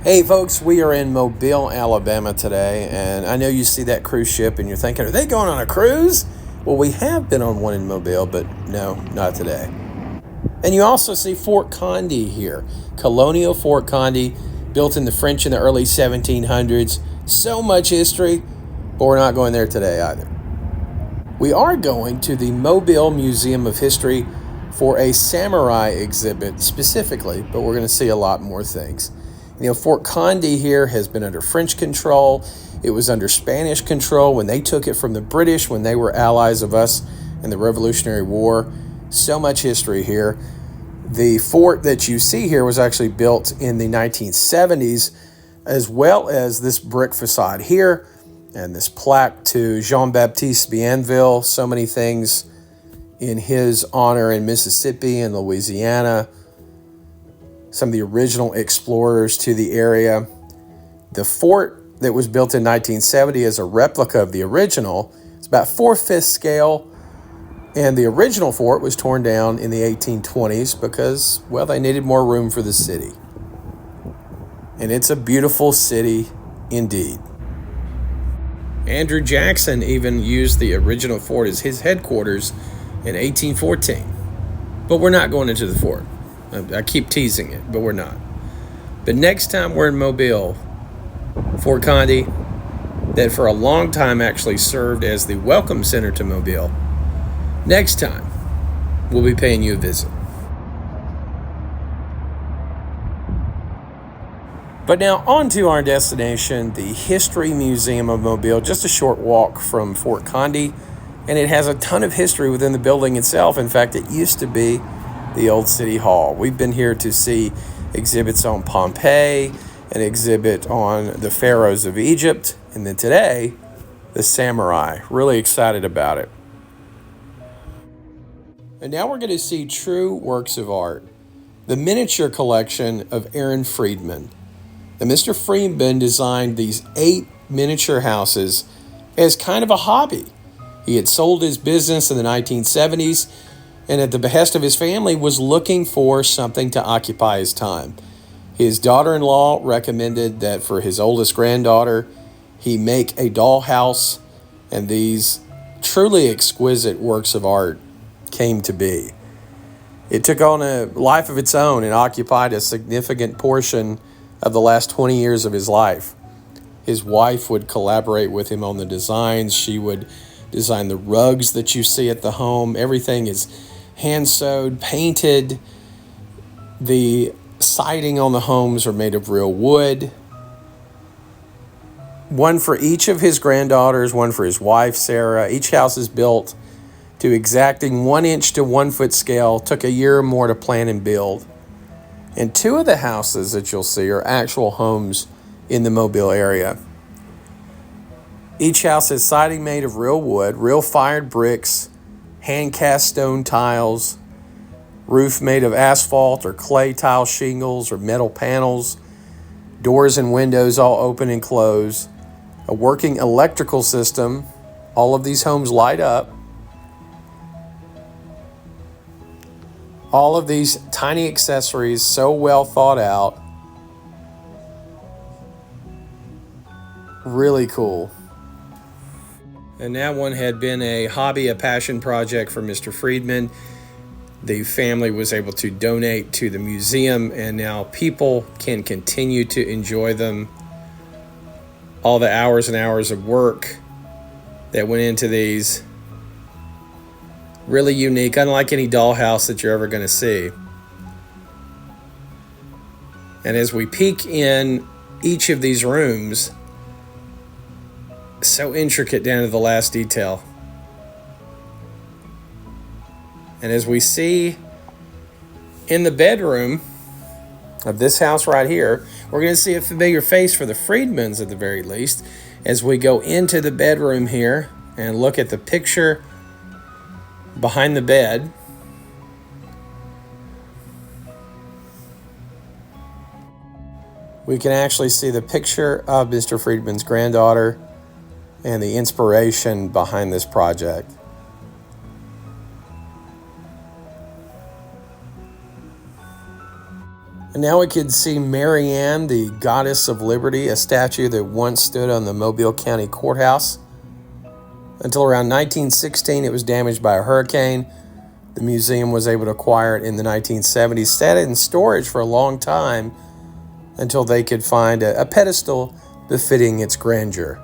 Hey folks, we are in Mobile, Alabama today, and I know you see that cruise ship and you're thinking, are they going on a cruise? Well, we have been on one in Mobile, but no, not today. And you also see Fort Conde here, colonial Fort Conde, built in the French in the early 1700s. So much history, but we're not going there today either. We are going to the Mobile Museum of History for a samurai exhibit specifically, but we're going to see a lot more things. You know, Fort Conde here has been under French control. It was under Spanish control when they took it from the British, when they were allies of us in the Revolutionary War. So much history here. The fort that you see here was actually built in the 1970s, as well as this brick facade here and this plaque to Jean-Baptiste Bienville. So many things in his honor in Mississippi and Louisiana. Some of the original explorers to the area. The fort that was built in 1970 is a replica of the original. It's about 4/5 scale, and the original fort was torn down in the 1820s because, well, they needed more room for the city. And it's a beautiful city indeed. Andrew Jackson even used the original fort as his headquarters in 1814. But we're not going into the fort. I keep teasing it, but we're not. But next time we're in Mobile, Fort Conde, that for a long time actually served as the welcome center to Mobile, next time we'll be paying you a visit. But now on to our destination, the History Museum of Mobile, just a short walk from Fort Conde, and it has a ton of history within the building itself. In fact, it used to be the old city hall. We've been here to see exhibits on Pompeii, an exhibit on the pharaohs of Egypt, and then today, the samurai. Really excited about it. And now we're going to see true works of art. The miniature collection of Aaron Friedman. And Mr. Friedman designed these 8 miniature houses as kind of a hobby. He had sold his business in the 1970s, and at the behest of his family was looking for something to occupy his time. His daughter-in-law recommended that for his oldest granddaughter, he make a dollhouse, and these truly exquisite works of art came to be. It took on a life of its own and occupied a significant portion of the last 20 years of his life. His wife would collaborate with him on the designs. She would design the rugs that you see at the home. Everything is hand-sewed, painted. The siding on the homes are made of real wood. One for each of his granddaughters, one for his wife, Sarah. Each house is built to exacting 1 inch to 1 foot scale. Took a year or more to plan and build. And 2 of the houses that you'll see are actual homes in the Mobile area. Each house has siding made of real wood, real fired bricks, hand-cast stone tiles, roof made of asphalt or clay tile shingles or metal panels, doors and windows all open and close, a working electrical system. All of these homes light up. All of these tiny accessories, so well thought out. Really cool. And that one had been a hobby, a passion project for Mr. Friedman. The family was able to donate to the museum, and now people can continue to enjoy them. All the hours and hours of work that went into these. Really unique, unlike any dollhouse that you're ever going to see. And as we peek in each of these rooms, so intricate down to the last detail. And as we see in the bedroom of this house right here, we're going to see a familiar face for the Friedmans at the very least, as we go into the bedroom here and look at the picture behind the bed. We can actually see the picture of Mr. Friedman's granddaughter and the inspiration behind this project. And now we could see Mary Ann, the goddess of liberty, a statue that once stood on the Mobile County Courthouse. Until around 1916, it was damaged by a hurricane. The museum was able to acquire it in the 1970s, sat in storage for a long time until they could find a pedestal befitting its grandeur.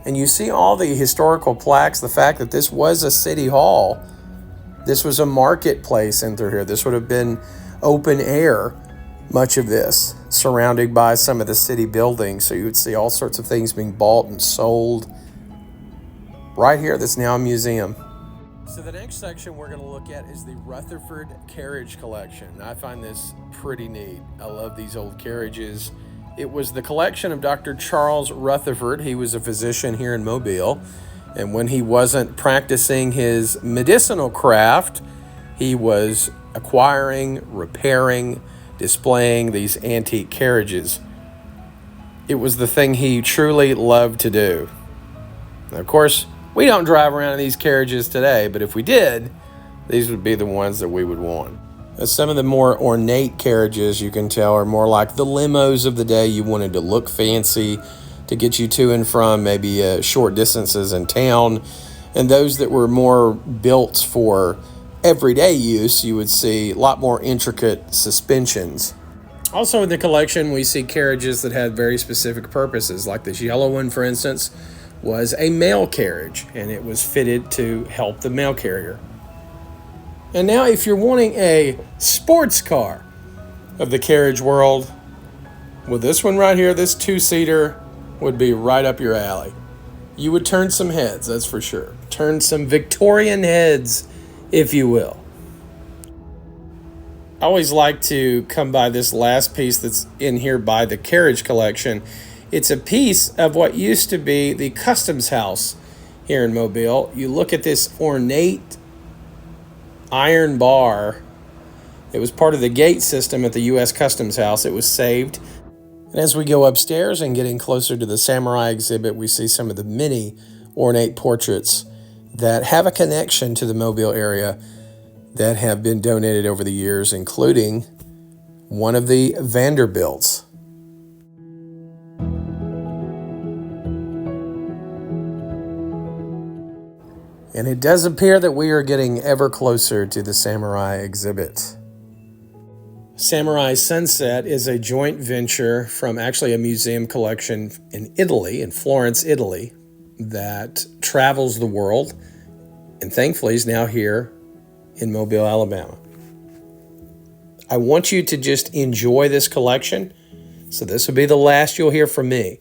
And you see all the historical plaques, the fact that this was a city hall. This was a marketplace in through here. This would have been open air, much of this, surrounded by some of the city buildings. So you would see all sorts of things being bought and sold right here. That's now a museum. So the next section we're going to look at is the Rutherford Carriage Collection. I find this pretty neat. I love these old carriages. It was the collection of Dr. Charles Rutherford. He was a physician here in Mobile. And when he wasn't practicing his medicinal craft, he was acquiring, repairing, displaying these antique carriages. It was the thing he truly loved to do. Now, of course, we don't drive around in these carriages today, but if we did, these would be the ones that we would want. Some of the more ornate carriages, you can tell, are more like the limos of the day. You wanted to look fancy to get you to and from maybe short distances in town. And those that were more built for everyday use, you would see a lot more intricate suspensions. Also in the collection, we see carriages that had very specific purposes, like this yellow one, for instance, was a mail carriage, and it was fitted to help the mail carrier. And now if you're wanting a sports car of the carriage world, well, this one right here, this two-seater, would be right up your alley. You would turn some heads, that's for sure. Turn some Victorian heads, if you will. I always like to come by this last piece that's in here by the carriage collection. It's a piece of what used to be the customs house here in Mobile. You look at this ornate iron bar. It was part of the gate system at the U.S. Customs House. It was saved. And as we go upstairs and getting closer to the samurai exhibit, we see some of the many ornate portraits that have a connection to the Mobile area that have been donated over the years, including one of the Vanderbilts. And it does appear that we are getting ever closer to the samurai exhibit. Samurai Sunset is a joint venture from actually a museum collection in Italy, in Florence, Italy, that travels the world and thankfully is now here in Mobile, Alabama. I want you to just enjoy this collection, so this will be the last you'll hear from me.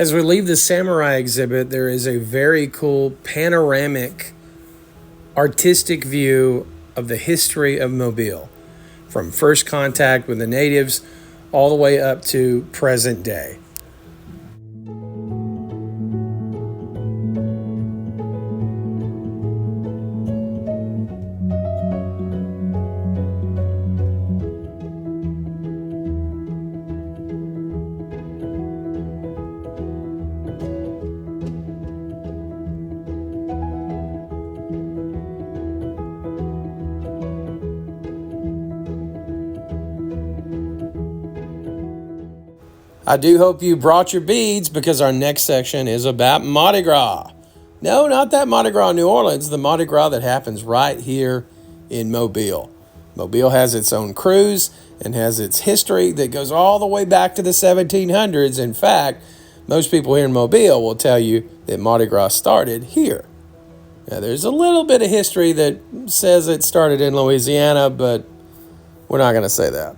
As we leave the samurai exhibit, there is a very cool panoramic artistic view of the history of Mobile, from first contact with the natives all the way up to present day. I do hope you brought your beads because our next section is about Mardi Gras. No, not that Mardi Gras in New Orleans, the Mardi Gras that happens right here in Mobile. Mobile has its own cruise and has its history that goes all the way back to the 1700s. In fact, most people here in Mobile will tell you that Mardi Gras started here. Now, there's a little bit of history that says it started in Louisiana, but we're not going to say that.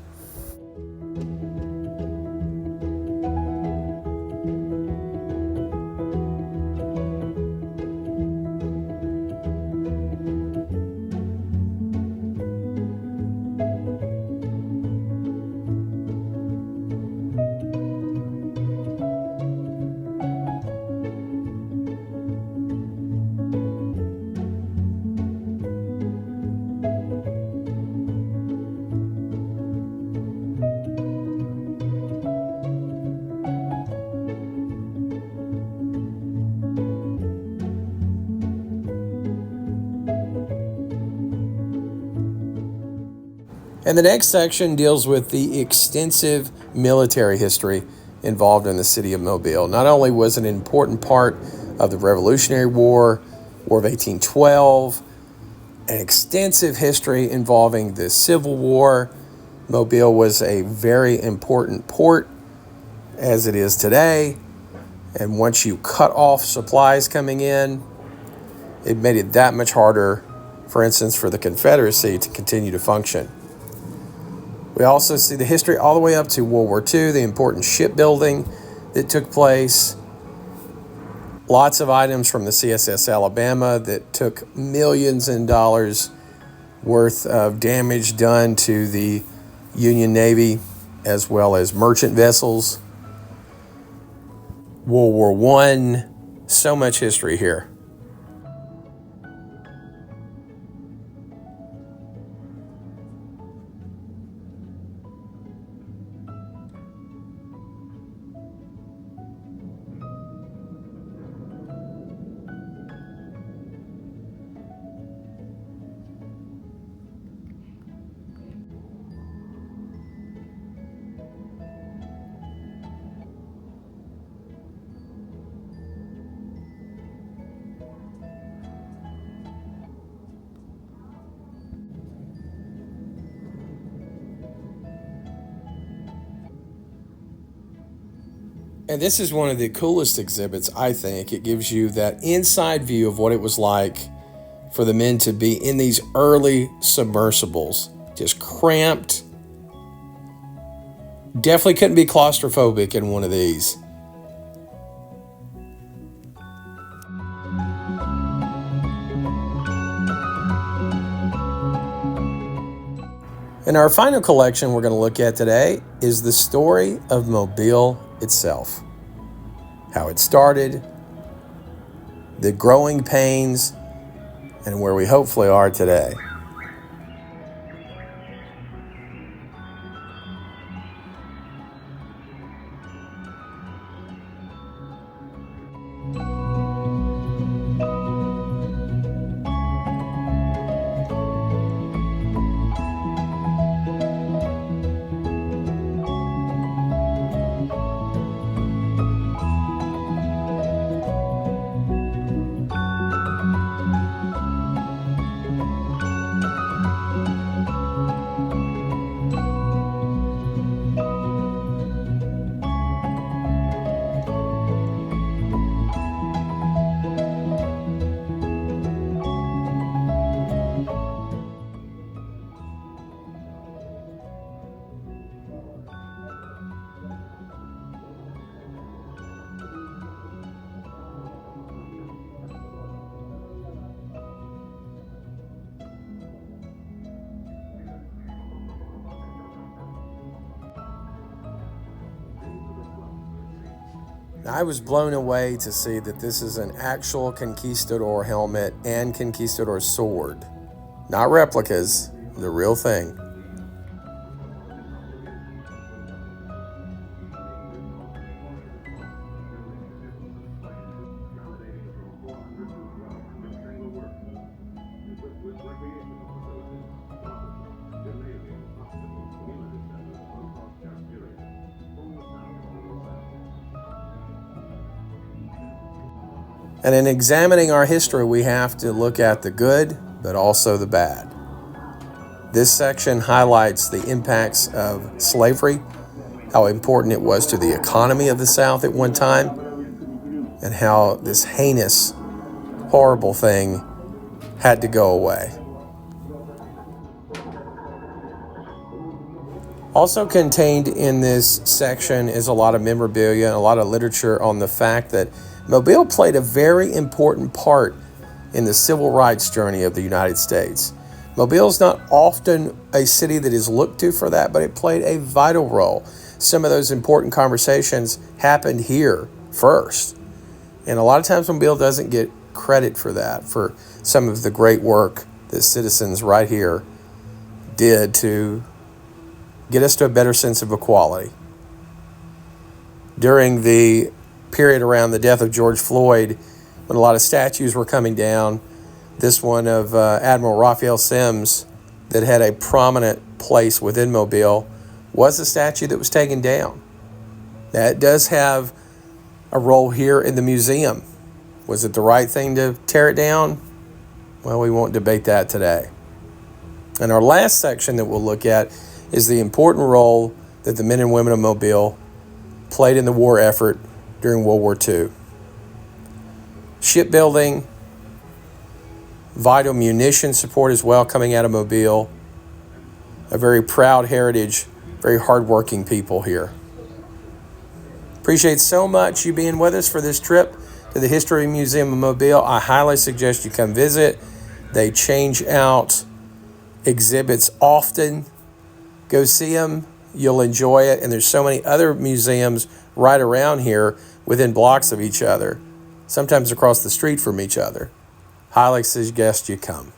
And the next section deals with the extensive military history involved in the city of Mobile. Not only was it an important part of the Revolutionary War, War of 1812, an extensive history involving the Civil War. Mobile was a very important port, as it is today. And once you cut off supplies coming in, it made it that much harder, for instance, for the Confederacy to continue to function. We also see the history all the way up to World War II, the important shipbuilding that took place. Lots of items from the CSS Alabama that took millions in dollars worth of damage done to the Union Navy, as well as merchant vessels. World War I, so much history here. And this is one of the coolest exhibits, I think. It gives you that inside view of what it was like for the men to be in these early submersibles, just cramped. Definitely couldn't be claustrophobic in one of these. And our final collection we're going to look at today is the story of Mobile itself. How it started, the growing pains, and where we hopefully are today. I was blown away to see that this is an actual conquistador helmet and conquistador sword. Not replicas, the real thing. And in examining our history, we have to look at the good, but also the bad. This section highlights the impacts of slavery, how important it was to the economy of the South at one time, and how this heinous, horrible thing had to go away. Also contained in this section is a lot of memorabilia and a lot of literature on the fact that Mobile played a very important part in the civil rights journey of the United States. Mobile is not often a city that is looked to for that, but it played a vital role. Some of those important conversations happened here first. And a lot of times Mobile doesn't get credit for that, for some of the great work that citizens right here did to get us to a better sense of equality. During the period around the death of George Floyd, when a lot of statues were coming down, this one of Admiral Raphael Sims that had a prominent place within Mobile was a statue that was taken down. That does have a role here in the museum. Was it the right thing to tear it down? Well, we won't debate that today. And our last section that we'll look at is the important role that the men and women of Mobile played in the war effort during World War II. Shipbuilding, vital munition support as well coming out of Mobile. A very proud heritage, very hardworking people here. Appreciate so much you being with us for this trip to the History Museum of Mobile. I highly suggest you come visit. They change out exhibits often. Go see them. You'll enjoy it. And there's so many other museums right around here within blocks of each other, sometimes across the street from each other. Highly suggest you come.